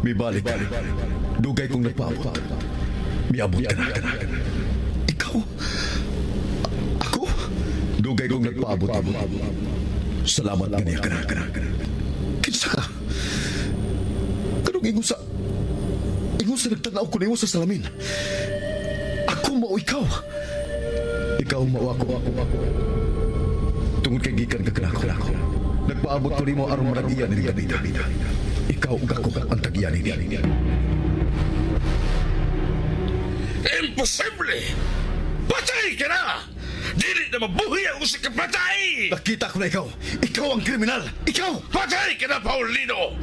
May balik ka. Dugay kong nagpaabot. May abot ka na. Ikaw? Ako? Dugay kong nagpaabot. Salamat ganiya ka na. Kinsa ka? Kanong ingon sa nagtanaw ko na ingon sa salamin. Ako mao ikaw. Ikaw mao ako. Tungod kay gikan ka kanako. Nagpaabot ko nimo aron maragiyan ni Gabida. Ikaw ug ako ang tagyan ni. Imposible! Patay ka na! Dili na mabuhi ang usik ka patay! Nakita ko na ikaw. Ikaw ang kriminal. Ikaw! Patay ka na, Paulino!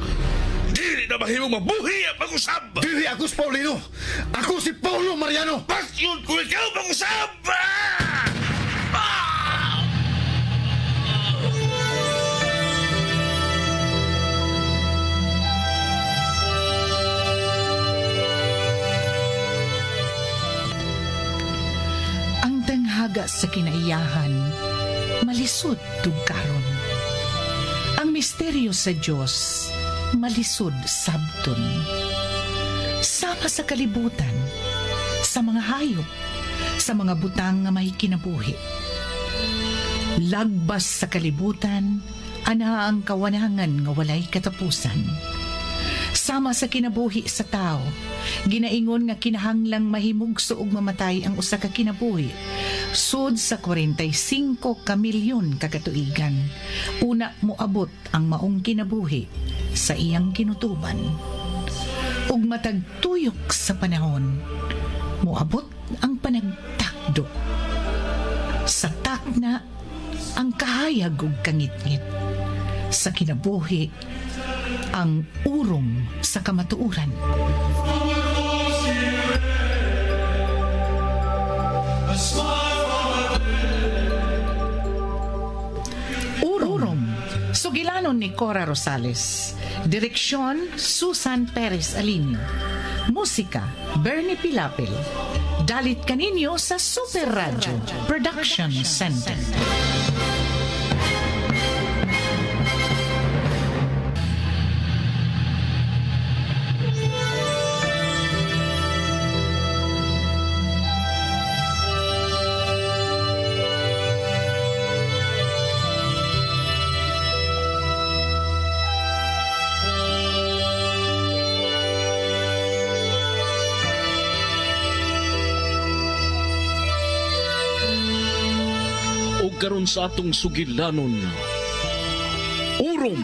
Dili na mahimong mabuhi ang pag-usab! Dili ako si Paulino. Ako si Paulo Mariano. Pasyon ko ikaw pag-usab! Haga sa kinaiyahan, malisod tugkaron. Ang misteryo sa Diyos, malisod sabton. Sama sa kalibutan, sa mga hayop, sa mga butang nga may kinabuhi. Lagbas sa kalibutan, ana ang kawanangan nga walay katapusan. Sama sa kinabuhi sa tao, ginaingon nga kinahanglang mahimugso ug mamatay ang usa ka kinabuhi sud sa 45 ka milyon kakatuigan. Una moabot ang maong kinabuhi sa iyang kinutuban. Ug matag tuyok sa panahon, moabot ang panagtakdo. Sa takna ang kahayag ug kangitngit. Sa kinabuhi ang urom sa kamatuuran. Urom, sugilanon ni Cora Rosales. Direksyon, Susan Perez Alinio. Musika, Bernie Pilapil. Dalit kaninyo sa Super Radio Production Center. Karon sa atong sugilanon, urom.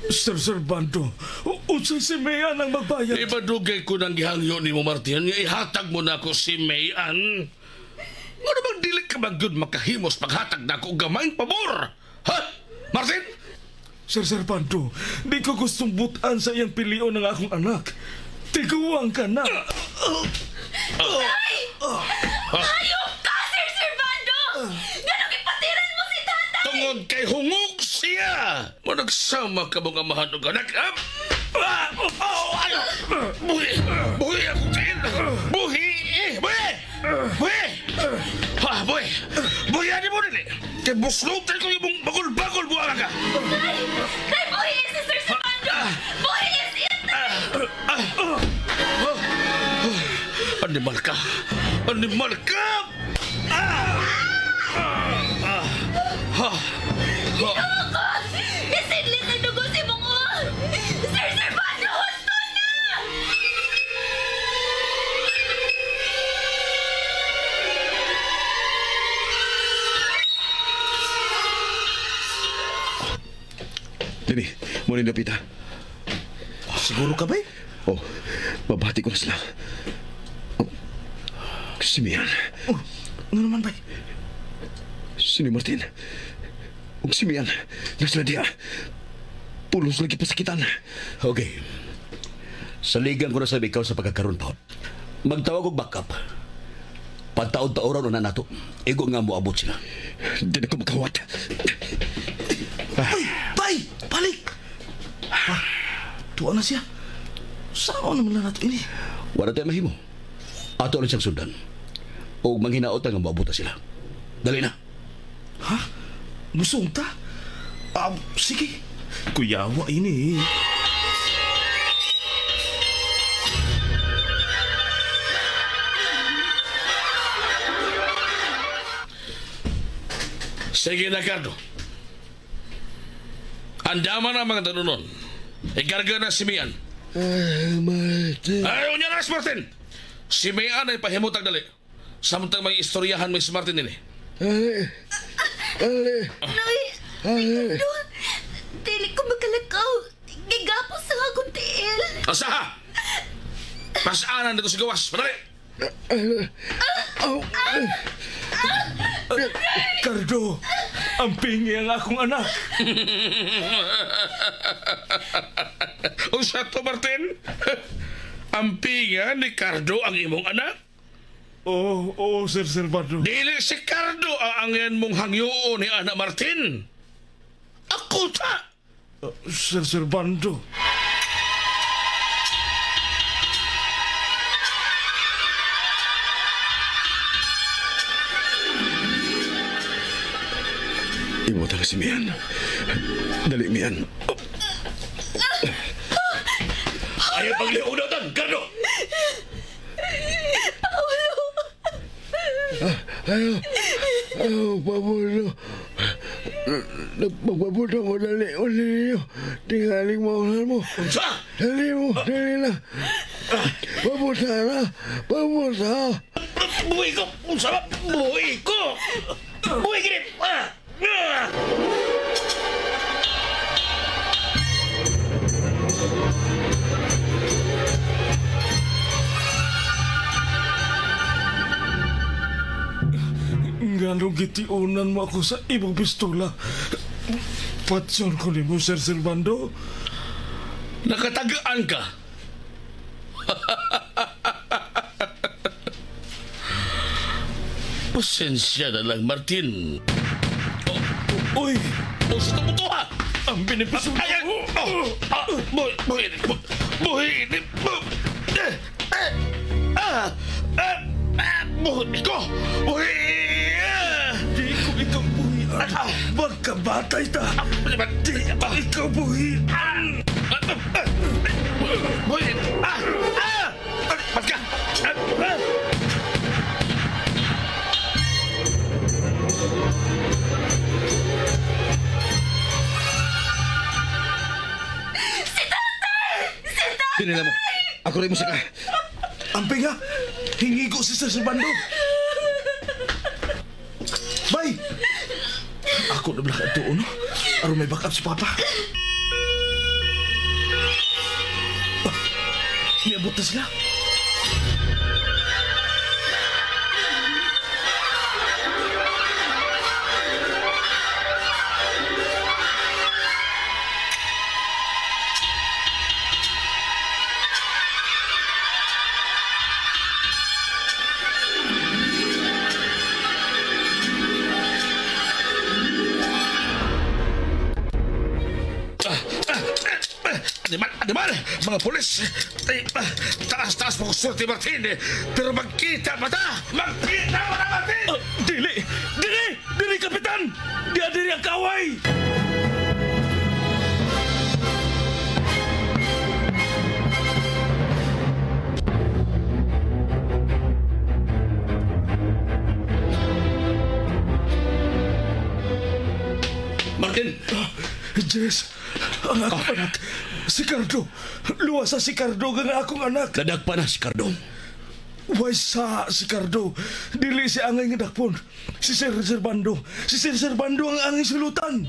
Sir Servando, unsa si Mayan ang magbayad? Ipadugay ko ng gihangyo ni mo, Martin. Ihatag mo na ako si Mayan. Ano bang dili ka magyud makahimos paghatag na ako gamayng pabor? Ha? Martin? Sir Servando, di ko gustong butan sa iyang pilion ng akong anak. Tiguang ka na. Ay! Hayop ka, Sir Servando! Ganong ipatiran mo si tatay! Tungod kay hungog siya! Managsama ka mga amahan o anak, ha? Buhi! Buhi ako kain! Buhi! Buhi! Buhi! Ha, buhi! Buhi, ano mo nili? Kay buslutan ko yung bagol-bagol buha ka! Tay, buhi niya si Sir Servando! Buhi niya siya, tay! Animal ka! Animal ka! Ginoo! Isidlit ang dugo si Mungol! Sir Servando, husto na! Dini, muna napita. Siguro ka ba? Oh, mabati ko na sila. Oh, si Mian. Oh, ano naman ba? Si ni Martin. Ug si Mian. Nasa diya. Pulos lagi pasakitan. Okay. Saligan ko na sa ikaw sa pagkakaroon pa. Magtawag og backup. Pagtaon-taoran na nato. Igo nga mo abot sila. Di na ko makawat. Ay, tay! Balik! Tuwa na siya. Saan naman na nato ini? Wala tayo mahimo. Ato lang siyang sundan. O manghinaot nga maabuta sila. Dali na. Ha? Musong ta? Sige. Kuyawa ini. Sige na, Cardo. Andaman ang mga tanunon. Ikarga na si Mian. Martin. Ayaw niya na, Martin! Si Mian ay pahimutag dali. Samtang may istoryahan may si Martin nini. Nay, Ricardo, dili ko makalakaw. Gigapos sa akong tiil. Asaha! Pasaanan dito si Gawas. Padali! Cardo, ang pingi ang akong anak. O siya to, Martin? Ang pinga ni Cardo ang imong anak? Oo, Sir Servando. Dili si Cardo ang angyan mong hangyo ni Ana Martin. Ako ta! Sir Servando. Imo talaga si Mian. Dali, Mian. Ayaw pagliunatan, Cardo! Pabulo. Magpabuto mo, dali. Uli niyo. Tingaling maulan mo. Unsa? Dali mo, dali na. Pabuta na. Pabuta. Buhay ko! Unsa ba? Buhay ko! Buhay kinit! Ganong gitiunan mo ako sa ibang pistola. Patson ko ni mo, Sir Servando. Nakatagaan ka! Pasensya na lang, Martin. Uy, O sa tumuto ha! ang binipiso mo. Ayan! Buhay! Buhay! Buhay! Buhay ko! Buhay! Di ko ikaw buhian. Magkabatay ta. Di ko ikaw buhian. Buhay! Mas ka! Pinila mo. Ako rin mo saka. Ang pinga, hingi ko si Sir Servando. Bay! Ako na belakang tuon, no? Aron may backup si Papa. Niabot na sila. Adiman, mga pulis. Taas-taas mo ko surti, Martin. Pero magkita pa ta! Magkita pa ta, Martin! Dili! Dili! Dili, Kapitan! Di adiri ang kaway! Martin! Jess, ang akong anak, si Cardo. Luwasa si Cardo nga akong anak. Kadagpa na si Cardo. Way sa si Cardo. Dili si angay nga dakpon. Si Sir Servando. Si Sir Servando ang angay sulutan.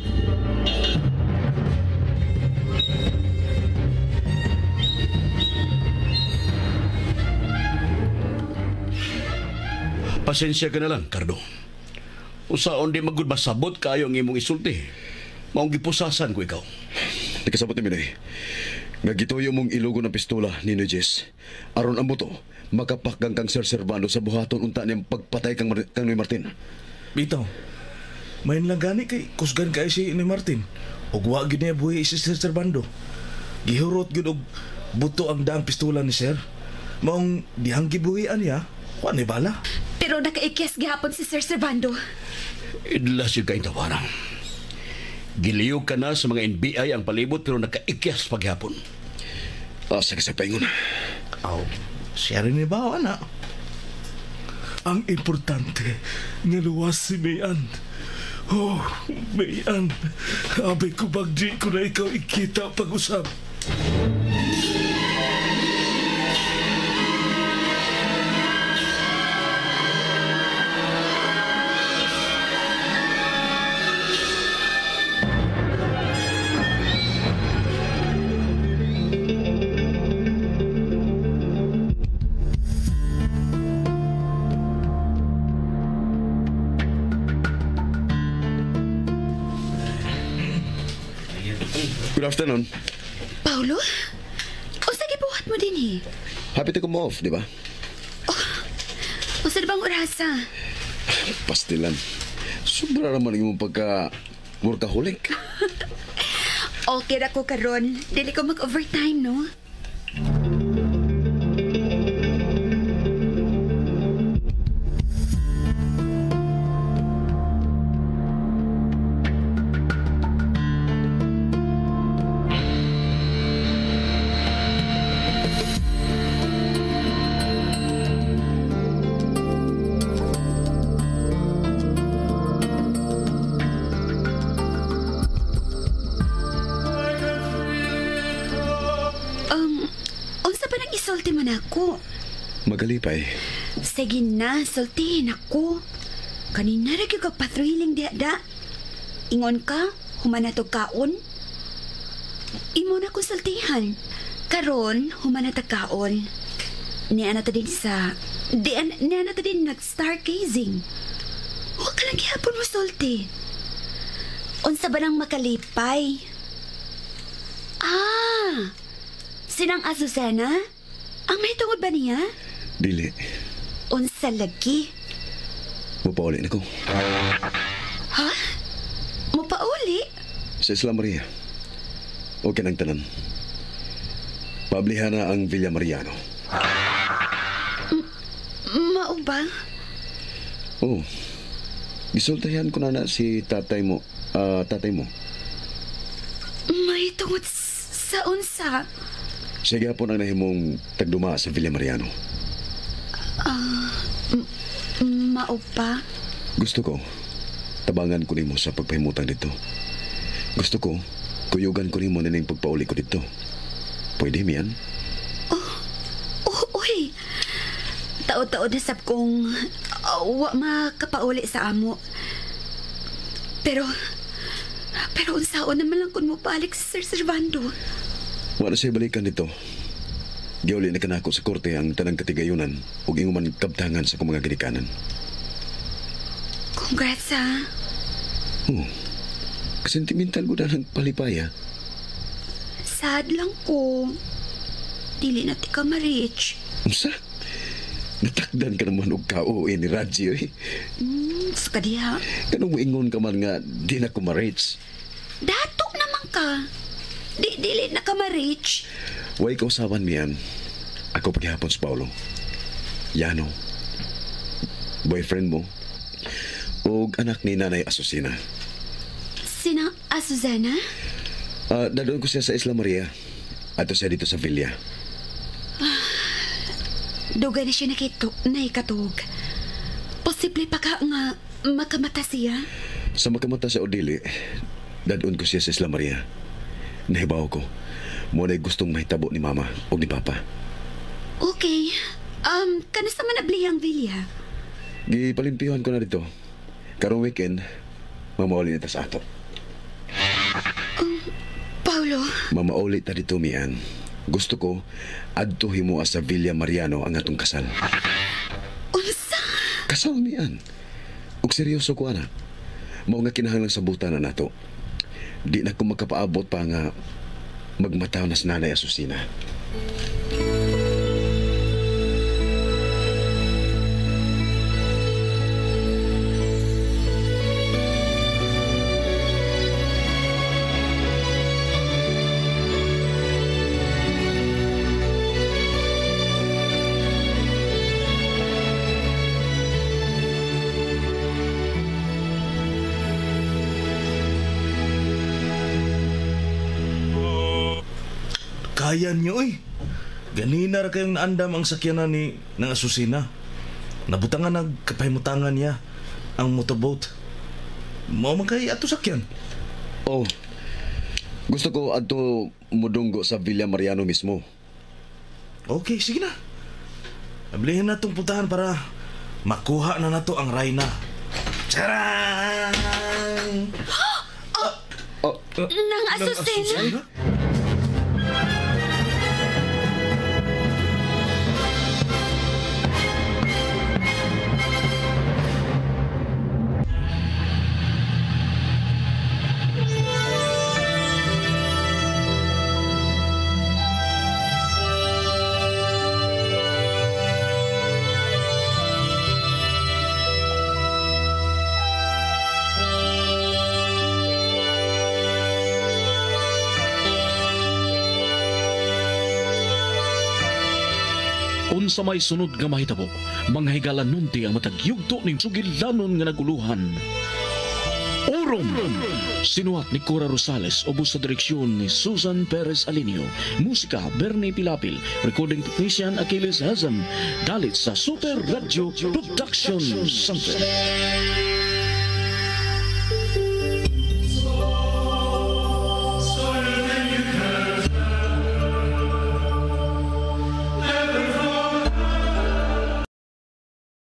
Pasensya ka na lang, Cardo. Usaon di magud masabot kayo ang imong isulti. Maong gipusasan ko ikaw. Nakasabot ni Minoy. Nga gituyo mong ilugo ng pistola ni Jess. Aron ang buto, makapakgang kang Sir Servando sa buhaton unta niyang pagpatay kang ni Martin. Bitaw, main lang gani kay kusgan kay si ni Martin. Og wa gid niya buhi si Sir Servando. Gihurot gid og buto ang daang pistola ni Sir. Maong dihang gibuhian niya Wa ni bala. Pero nakaikyas gihapon si Sir Servando. Idlas yung kain tawaran. Giliw ka na sa mga NBI ang palibot pero nakaikyas paghapon. Asa ka sa paingon. Aw, siya rin ni bawa na. Ang importante, naluwas si Mayan. Oh, Mayan. Abay ko bagdi ko na ikaw ikita pag-usap. Good afternoon. Paulo? O sige, buhat mo din eh. Happy to come off, di ba? O sa bang orasa? Pastilan. Sobra naman yung pagka-workaholic. Okay na ko karon. Dili ko mag-overtime, no? Unsa pa nang isulti mo na ako? Magalipay. Sige na, sultihin ako. Kanina rin yung patrolling da. Ingon ka, humana to kaon. Imo na ko sultihan. Karon, humana ta kaon. Niya na ta din niya na ta din nag-stargazing. Huwag ka lang gihapon mo sulti. Unsa ba nang makalipay? Sinang Azucena? Ang may tungod ba niya? Dili. Unsa lagi? Mapauli na ko. Ha? Mupauli? Sa Isla Maria. Okay nang tanan. Pablihan na ang Villa Mariano. Mao ba? Oh. Gisultahan ko na si tatay mo. Tatay mo. May tungod sa unsa? Siya po ang nahimong tagduma sa Villa Mariano. Mao ba? Gusto ko, tabangan ko nimo sa pagpahimutan dito. Gusto ko, kuyugan ko nimo na ning pagpauli ko dito. Pwede miyan? Uy. Taod-taod na sab kong wa makapauli sa amo. Pero unsaon naman lang kung mo balik sa Sir Servando. Wala siya balikan dito. Giuli na kanako sa korte ang tanang katigayunan ug inguman kabtangan sa kong mga ginikanan. Congrats, ha? Kasentimental ko na ng palipaya. Sad lang ko. Dili na ti ka ma-reach. Unsa? Natakdan ka naman og kauwi ni Radji, eh. Suka diha. Kanong moingon ka man nga di na ko ma-reach. Dato naman ka. Dili na ka ma-reach. Way kausaban miyan. Ako paghihapon sa Paulo. Yano. Boyfriend mo. Og anak ni Nanay Azucena. Sina Azucena? Dadon ko siya sa Isla Maria. Ato siya dito sa Villa. Dugay na siya naikatog. Posible pa ka nga makamata siya? Sa makamata sa Odili, dadon ko siya sa Isla Maria. Nahibaw ko. Muna'y gustong mahitabo ni Mama o ni Papa. Okay. Kanusta man nabliyang Villa? Gipalimpihan ko na dito. Karong weekend, mamauli na ta sa ato. Paulo? Mamauli ta dito, Mian. Gusto ko, adtuhin mo sa Villa Mariano ang atong kasal. Unsa? Kasal, Mian. Ug seryoso ko, ana. Mao nga kinahanglang sabutan na nato. Di na ko makapaabot pa nga magmataw na si Nanay Azucena. Kaya niyo, oy. Ganina ra kayong naandam ang sakyanan ni ng Asusina. Nabutangan nagkapahimutangan niya ang motorboat. Mao man kay ato sakyan. Oh, gusto ko adto mudunggo sa Villa Mariano mismo. Okay, sige na. Abilihin na itong puntahan para makuha na nato ang Rayna. Charang! Nang Asusena? Unsa may sunod nga mahitabo, manghigalan nunti ang matagyugto ning sugilanon nga naguluhan. Orong! Sinuwat ni Cora Rosales ubos sa direksyon ni Susan Perez Alinio. Musika, Bernie Pilapil. Recording technician, Achilles Hazam. Dalit sa Super Radio Production Center.